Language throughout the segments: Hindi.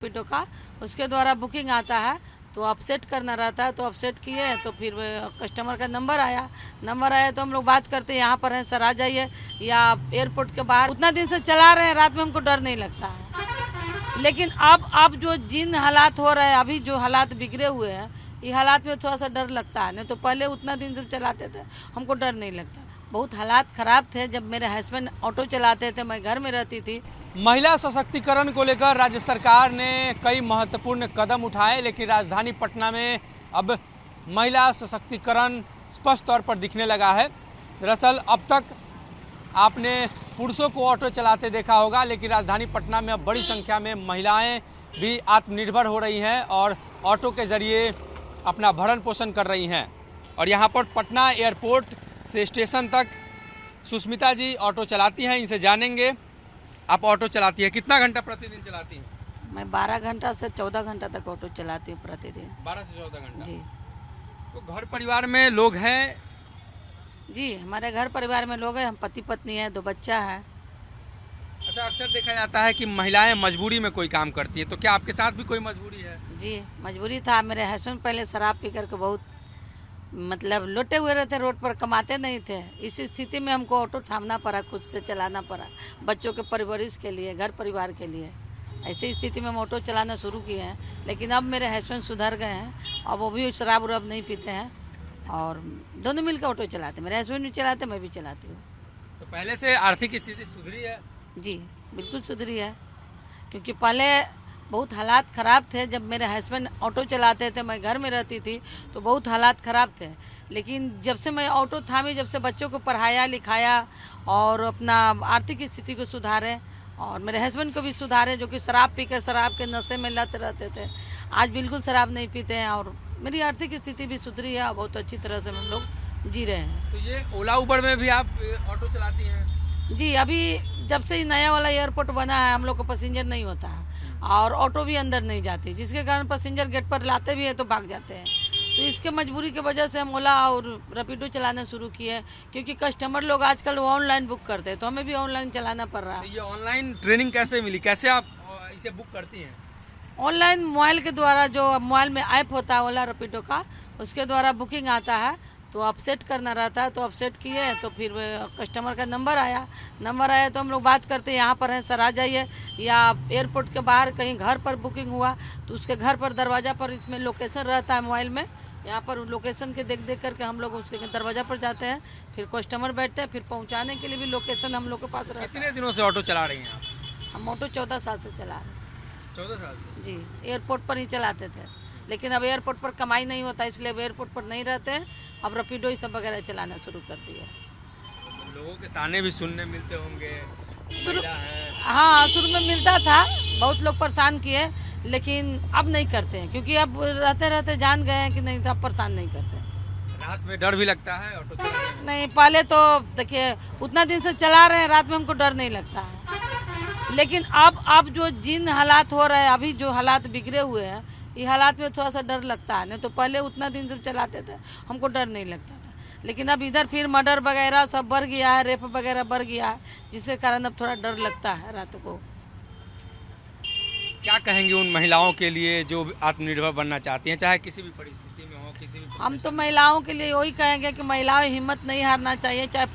रैपिडो का उसके द्वारा बुकिंग आता है तो अपसेट करना रहता है, तो अपसेट किए तो फिर कस्टमर का नंबर आया तो हम लोग बात करते हैं यहाँ पर हैं सर आ जाइए, या एयरपोर्ट के बाहर। उतना दिन से चला रहे हैं, रात में हमको डर नहीं लगता है। लेकिन अब जो जिन हालात हो रहे हैं, अभी जो हालात बिगड़े हुए हैं, ये हालात में थोड़ा सा डर लगता है। नहीं तो पहले उतना दिन से चलाते थे, हमको डर नहीं लगता। बहुत हालात खराब थे जब मेरे हस्बैंड ऑटो चलाते थे, मैं घर में रहती थी। महिला सशक्तिकरण को लेकर राज्य सरकार ने कई महत्वपूर्ण कदम उठाए, लेकिन राजधानी पटना में अब महिला सशक्तिकरण स्पष्ट तौर पर दिखने लगा है। दरअसल अब तक आपने पुरुषों को ऑटो चलाते देखा होगा, लेकिन राजधानी पटना में अब बड़ी संख्या में महिलाएं भी आत्मनिर्भर हो रही हैं और ऑटो के जरिए अपना भरण पोषण कर रही हैं। और यहाँ पर पटना एयरपोर्ट से स्टेशन तक सुष्मिता जी ऑटो चलाती हैं, इनसे जानेंगे। आप ऑटो चलाती है, कितना घंटा प्रतिदिन चलाती हैं? मैं 12 घंटा से 14 घंटा तक ऑटो चलाती हूँ प्रतिदिन। 12 से 14 घंटा जी। तो घर परिवार में लोग हैं? जी, हमारे घर परिवार में लोग हैं, हम पति पत्नी है, 2 बच्चा है। अच्छा, अक्सर देखा जाता है कि महिलाएं मजबूरी में कोई काम करती है, तो क्या आपके साथ भी कोई मजबूरी है? जी, मजबूरी था। मेरे हस्बैंड पहले शराब पी करके बहुत लोटे हुए रहते, रोड पर कमाते नहीं थे। इस स्थिति में हमको ऑटो थामना पड़ा, खुद से चलाना पड़ा, बच्चों के परवरिश के लिए, घर परिवार के लिए। ऐसी स्थिति में हम ऑटो चलाना शुरू किए हैं। लेकिन अब मेरे हस्बैंड सुधर गए हैं, अब वो भी शराब उराब नहीं पीते हैं और दोनों मिलकर ऑटो चलाते। मेरे हस्बैंड भी चलाते, मैं भी चलाती हूँ। तो पहले से आर्थिक स्थिति सुधरी है? जी, बिल्कुल सुधरी है। क्योंकि पहले बहुत हालात ख़राब थे जब मेरे हस्बैंड ऑटो चलाते थे, मैं घर में रहती थी, तो बहुत हालात ख़राब थे। लेकिन जब से मैं ऑटो थामी, जब से बच्चों को पढ़ाया लिखाया और अपना आर्थिक स्थिति को सुधारे और मेरे हस्बैंड को भी सुधारे, जो कि शराब पीकर शराब के नशे में लत रहते थे, आज बिल्कुल शराब नहीं पीते हैं और मेरी आर्थिक स्थिति भी सुधरी है और बहुत अच्छी तरह से हम लोग जी रहे हैं। तो ये ओला उबर में भी आप ऑटो चलाती हैं? जी, अभी जब से नया वाला एयरपोर्ट बना है, हम लोग को पैसेंजर नहीं होता है और ऑटो भी अंदर नहीं जाती, जिसके कारण पैसेंजर गेट पर लाते भी है तो भाग जाते हैं। तो इसके मजबूरी की वजह से हम ओला और रैपिडो चलाना शुरू किए, क्योंकि कस्टमर लोग आजकल वो ऑनलाइन बुक करते हैं, तो हमें भी ऑनलाइन चलाना पड़ रहा है। तो ये ऑनलाइन ट्रेनिंग कैसे मिली, कैसे आप इसे बुक करती हैं? ऑनलाइन मोबाइल के द्वारा, जो मोबाइल में ऐप होता है ओला रैपिडो का, उसके द्वारा बुकिंग आता है तो अपसेट करना रहता है, तो अपसेट किए तो फिर कस्टमर का नंबर आया तो हम लोग बात करते हैं यहाँ पर हैं सर आ जाइए, या एयरपोर्ट के बाहर कहीं घर पर बुकिंग हुआ तो उसके घर पर दरवाज़ा पर इसमें लोकेशन रहता है मोबाइल में, यहाँ पर लोकेशन के देख करके हम लोग उसके दरवाज़ा पर जाते हैं, फिर कस्टमर बैठते हैं, फिर पहुँचाने के लिए भी लोकेशन हम लोग के पास रहता है। कितने दिनों से ऑटो चला रही हैं आप? हम ऑटो 14 साल से चला रहे हैं। 14 साल से? जी, एयरपोर्ट पर ही चलाते थे, लेकिन अब एयरपोर्ट पर कमाई नहीं होता, इसलिए अब एयरपोर्ट पर नहीं रहते हैं, अब रैपिडो ही सब वगैरह चलाना शुरू कर दिया। लोगों के ताने भी सुनने मिलते होंगे? हाँ, शुरू में मिलता था, बहुत लोग परेशान किए, लेकिन अब नहीं करते हैं, क्योंकि अब रहते रहते जान गए हैं कि नहीं, तो अब परेशान नहीं करते। रात में डर भी लगता है ऑटो चलाने में? नहीं, पहले तो देखिए उतना दिन से चला रहे हैं, रात में हमको डर नहीं लगता है। लेकिन अब जो जिन हालात हो रहे हैं, अभी जो हालात बिगड़े हुए हैं, ये हालात में थोड़ा सा डर लगता है। नहीं तो पहले उतना दिन से चलाते थे, हमको डर नहीं लगता था। लेकिन अब इधर फिर मर्डर वगैरह सब बढ़ गया है, रेप वगैरह बढ़ गया है, जिसके कारण अब थोड़ा डर लगता है रात को। क्या कहेंगे उन महिलाओं के लिए जो आत्मनिर्भर बनना चाहती हैं, चाहे किसी भी परिस्थिति में हो, किसी भी? हम तो महिलाओं के लिए वही कहेंगे कि महिलाएं हिम्मत नहीं हारना चाहिए, चाहे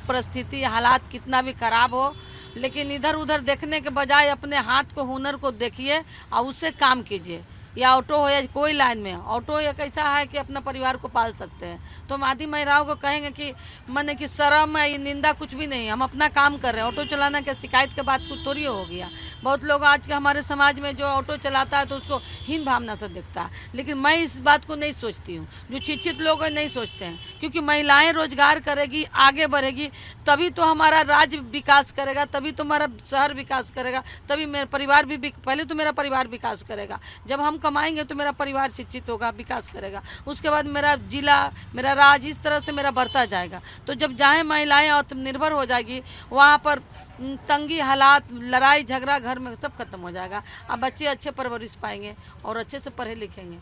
परिस्थिति हालात कितना भी खराब हो, लेकिन इधर उधर देखने के बजाय अपने हाथ को, हुनर को देखिए और उससे काम कीजिए। या ऑटो हो या कोई लाइन में, ऑटो एक ऐसा है कि अपना परिवार को पाल सकते हैं। तो हम आदि महिलाओं को कहेंगे कि माने कि शर्म है, ये निंदा कुछ भी नहीं, हम अपना काम कर रहे हैं। ऑटो चलाना क्या शिकायत के बाद कुछ थोड़ी हो गया। बहुत लोग आज के हमारे समाज में जो ऑटो चलाता है तो उसको हीन भावना से देखता है, लेकिन मैं इस बात को नहीं सोचती हूँ। जो शिक्षित लोग हैं नहीं सोचते हैं, क्योंकि महिलाएं रोजगार करेगी, आगे बढ़ेगी, तभी तो हमारा राज्य विकास करेगा, तभी तो हमारा शहर विकास करेगा, तभी मेरा परिवार भी, पहले तो मेरा परिवार विकास करेगा। जब हम कमाएंगे तो मेरा परिवार शिक्षित होगा, विकास करेगा, उसके बाद मेरा जिला, मेरा राज्य, इस तरह से मेरा बढ़ता जाएगा। तो जब जहाँ महिलाएं आत्मनिर्भर हो जाएगी, वहाँ पर तंगी हालात, लड़ाई झगड़ा घर में सब खत्म हो जाएगा। अब बच्चे अच्छे परवरिश पाएंगे और अच्छे से पढ़े लिखेंगे।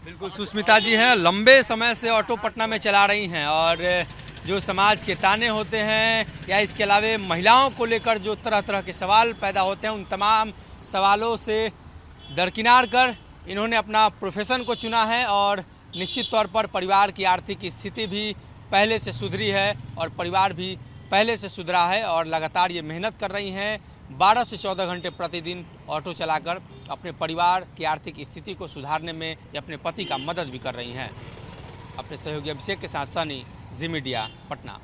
बिल्कुल, सुष्मिता जी हैं, लंबे समय से ऑटो पटना में चला रही हैं और जो समाज के ताने होते हैं या इसके अलावा महिलाओं को लेकर जो तरह तरह के सवाल पैदा होते हैं, उन तमाम सवालों से दरकिनार कर इन्होंने अपना प्रोफेशन को चुना है और निश्चित तौर पर परिवार की आर्थिक स्थिति भी पहले से सुधरी है और परिवार भी पहले से सुधरा है और लगातार ये मेहनत कर रही हैं 12 से 14 घंटे प्रतिदिन ऑटो चलाकर अपने परिवार की आर्थिक स्थिति को सुधारने में या अपने पति का मदद भी कर रही हैं। अपने सहयोगी अभिषेक के साथ सनी, जी मीडिया, पटना।